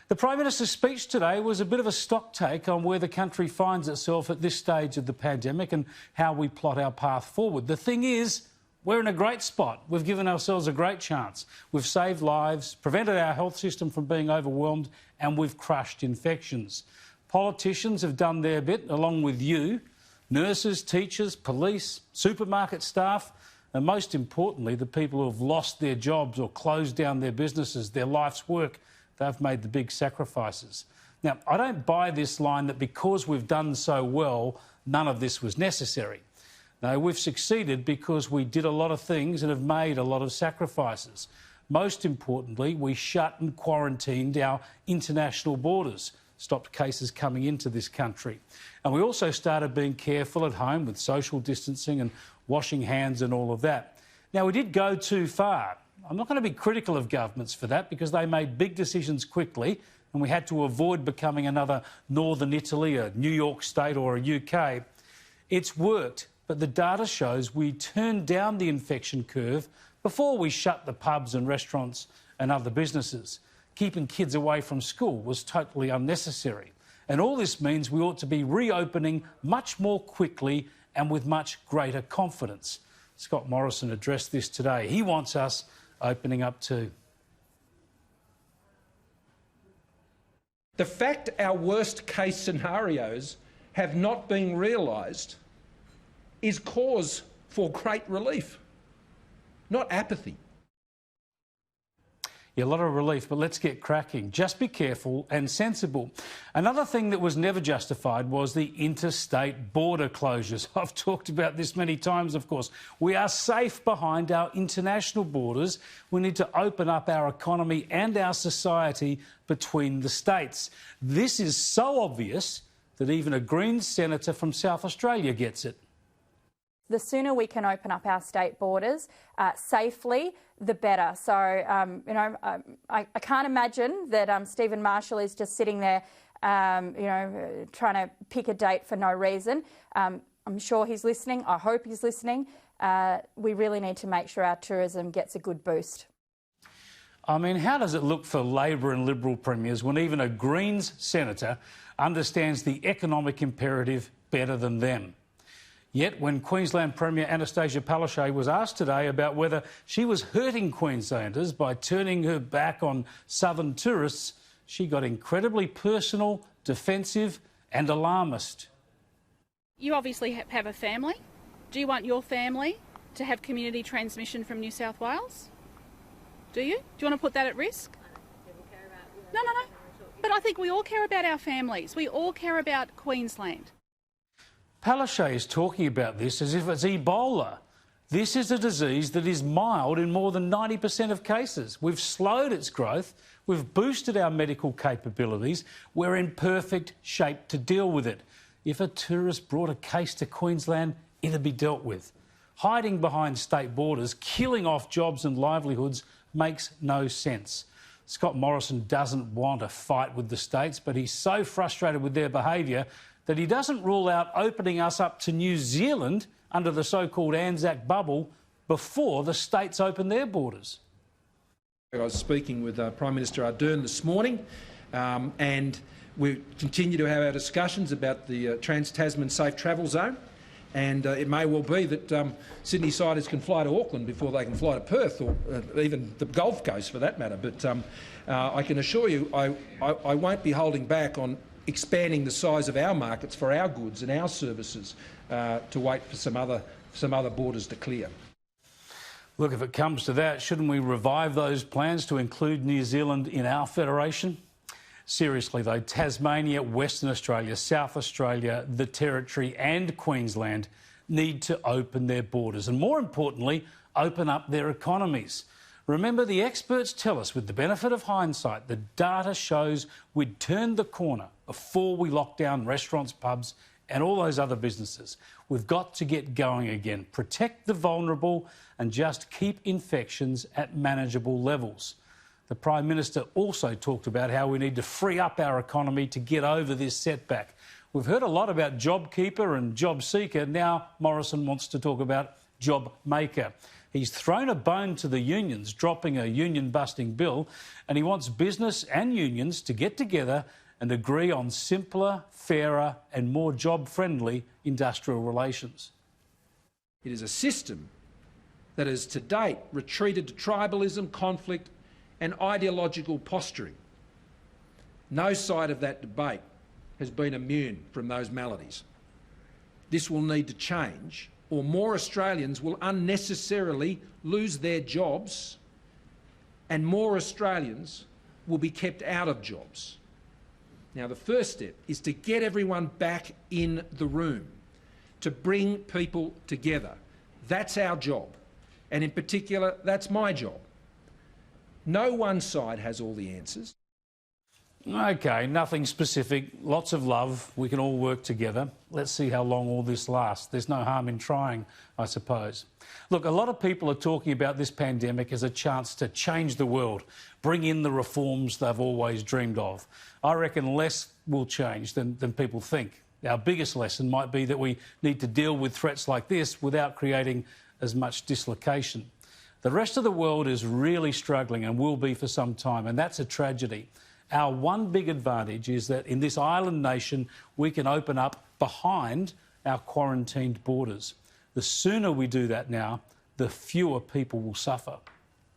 The Prime Minister's speech today was a bit of a stock take on where the country finds itself at this stage of the pandemic and how we plot our path forward. The thing is, we're in a great spot. We've given ourselves a great chance. We've saved lives, prevented our health system from being overwhelmed, and we've crushed infections. Politicians have done their bit, along with you, nurses, teachers, police, supermarket staff, and most importantly, the people who have lost their jobs or closed down their businesses, their life's work. They've made the big sacrifices. Now, I don't buy this line that because we've done so well, none of this was necessary. No, we've succeeded because we did a lot of things and have made a lot of sacrifices. Most importantly, we shut and quarantined our international borders, stopped cases coming into this country. And we also started being careful at home with social distancing and washing hands and all of that. Now, we did go too far. I'm not going to be critical of governments for that because they made big decisions quickly and we had to avoid becoming another Northern Italy, a New York State or a UK. It's worked, but the data shows we turned down the infection curve before we shut the pubs and restaurants and other businesses. Keeping kids away from school was totally unnecessary. And all this means we ought to be reopening much more quickly and with much greater confidence. Scott Morrison addressed this today. He wants us opening up too. The fact our worst case scenarios have not been realised is cause for great relief, not apathy. Yeah, a lot of relief, but let's get cracking. Just be careful and sensible. Another thing that was never justified was the interstate border closures. I've talked about this many times, of course. We are safe behind our international borders. We need to open up our economy and our society between the states. This is so obvious that even a Greens senator from South Australia gets it. The sooner we can open up our state borders safely, the better. So, I can't imagine that Stephen Marshall is just sitting there, trying to pick a date for no reason. I'm sure he's listening. I hope he's listening. We really need to make sure our tourism gets a good boost. I mean, how does it look for Labor and Liberal premiers when even a Greens senator understands the economic imperative better than them? Yet, when Queensland Premier Anastasia Palaszczuk was asked today about whether she was hurting Queenslanders by turning her back on southern tourists, she got incredibly personal, defensive and alarmist. You obviously have a family. Do you want your family to have community transmission from New South Wales? Do you? Do you want to put that at risk? No. But I think we all care about our families. We all care about Queensland. Palaszczuk is talking about this as if it's Ebola. This is a disease that is mild in more than 90% of cases. We've slowed its growth, we've boosted our medical capabilities, we're in perfect shape to deal with it. If a tourist brought a case to Queensland, it'd be dealt with. Hiding behind state borders, killing off jobs and livelihoods makes no sense. Scott Morrison doesn't want a fight with the states, but he's so frustrated with their behaviour that he doesn't rule out opening us up to New Zealand under the so-called Anzac bubble before the states open their borders. I was speaking with Prime Minister Ardern this morning and we continue to have our discussions about the Trans-Tasman Safe Travel Zone, and it may well be that Sydney siders can fly to Auckland before they can fly to Perth or even the Gulf Coast for that matter. But I can assure you I won't be holding back on expanding the size of our markets for our goods and our services to wait for some other borders to clear. Look, if it comes to that, shouldn't we revive those plans to include New Zealand in our federation? Seriously though, Tasmania, Western Australia, South Australia, the Territory and Queensland need to open their borders and, more importantly, open up their economies. Remember, the experts tell us, with the benefit of hindsight, the data shows we'd turned the corner before we locked down restaurants, pubs and all those other businesses. We've got to get going again, protect the vulnerable and just keep infections at manageable levels. The Prime Minister also talked about how we need to free up our economy to get over this setback. We've heard a lot about JobKeeper and JobSeeker. Now Morrison wants to talk about JobMaker. He's thrown a bone to the unions, dropping a union-busting bill, and he wants business and unions to get together and agree on simpler, fairer and more job-friendly industrial relations. It is a system that has to date retreated to tribalism, conflict and ideological posturing. No side of that debate has been immune from those maladies. This will need to change, or more Australians will unnecessarily lose their jobs and more Australians will be kept out of jobs. Now, the first step is to get everyone back in the room, to bring people together. That's our job. And in particular, that's my job. No one side has all the answers. OK, nothing specific, lots of love, we can all work together. Let's see how long all this lasts. There's no harm in trying, I suppose. Look, a lot of people are talking about this pandemic as a chance to change the world, bring in the reforms they've always dreamed of. I reckon less will change than people think. Our biggest lesson might be that we need to deal with threats like this without creating as much dislocation. The rest of the world is really struggling and will be for some time, and that's a tragedy. Our one big advantage is that in this island nation, we can open up behind our quarantined borders. The sooner we do that now, the fewer people will suffer.